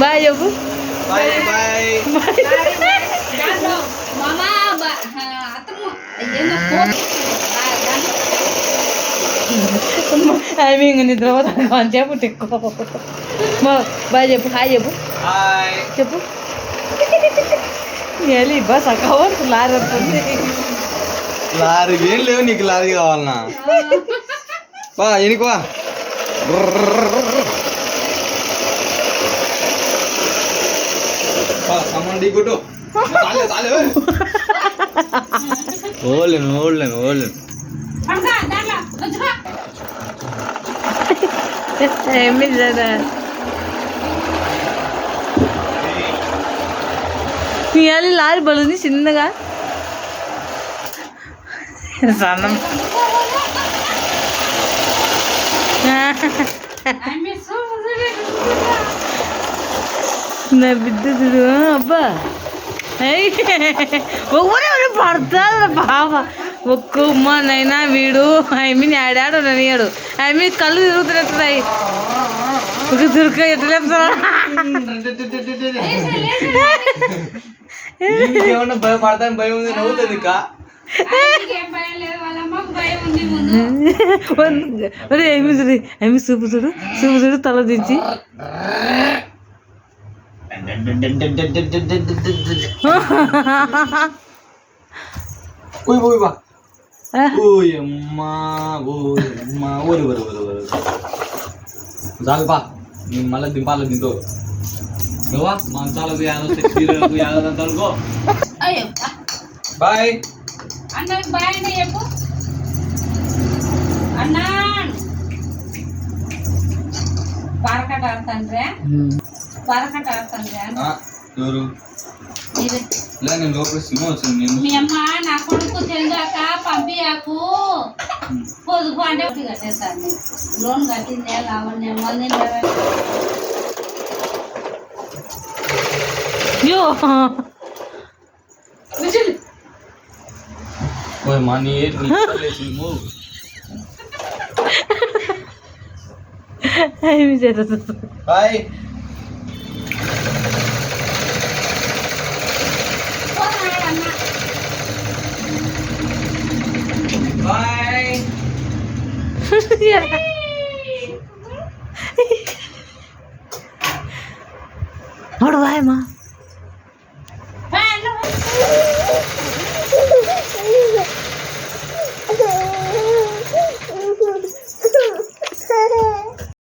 Bye చెప్పు. Bye bye. ఆమె ఇంక నిద్రపోతాను మంచిగా పుట్టుకో. బాయ్ చెప్పు. హాయ్ చెప్పు. హాయ్ చెప్పు. వెళ్ళి బస్ అక్కవచ్చు లారీ వస్తుంది. లారీ ఏం లేవు నీకు లారీ కావాలన్నా బా ఎనికివా సమ్మండి కొట్టు ఓలేను ఓలేను ఓలేను ఏమి లేదా ఇవాళ లారీ బలుంది చిన్నగా సన్నం. నా బిడ్డ చూడు అబ్బా ఒక్కరే పడతాడు బాబా. ఒక్క ఉమ్మనైనా వీడు ఐమీన్ ఆడాడు ననియాడు. ఐమీన్ కళ్ళు తిరుగుతున్నట్టున్నాయి. ఒక దుర్గ ఎట్లా లేపుతున్నాడు. ఏమన్నా భయపడతాను భయం ఉంది నవ్వుతుంది ఇంకా ఏమి చూడు ఏమి చూపు చూడు చూపు చూడు తల దించి చాలుపా మళ్ళీ దింపాలి దీంతో నువ్వా మంచాలకు యాదనుకో బాయ్ అన్న బాయ్ అన్న చెప్పు అన్నా పారకట ఆడుతాండ్రా పారకట ఆడుతాండ్రా ఎవరు నేను లోపల సినిమా వచ్చింది మీ అమ్మ నా కొడుకు తెలియక పంపియాకు పొదుపు అంటే కట్టేస్తాను లోన్ కట్టిందే లావణ్య మళ్ళీ మనీ బాయ్ బాయ్ బాయ్ మా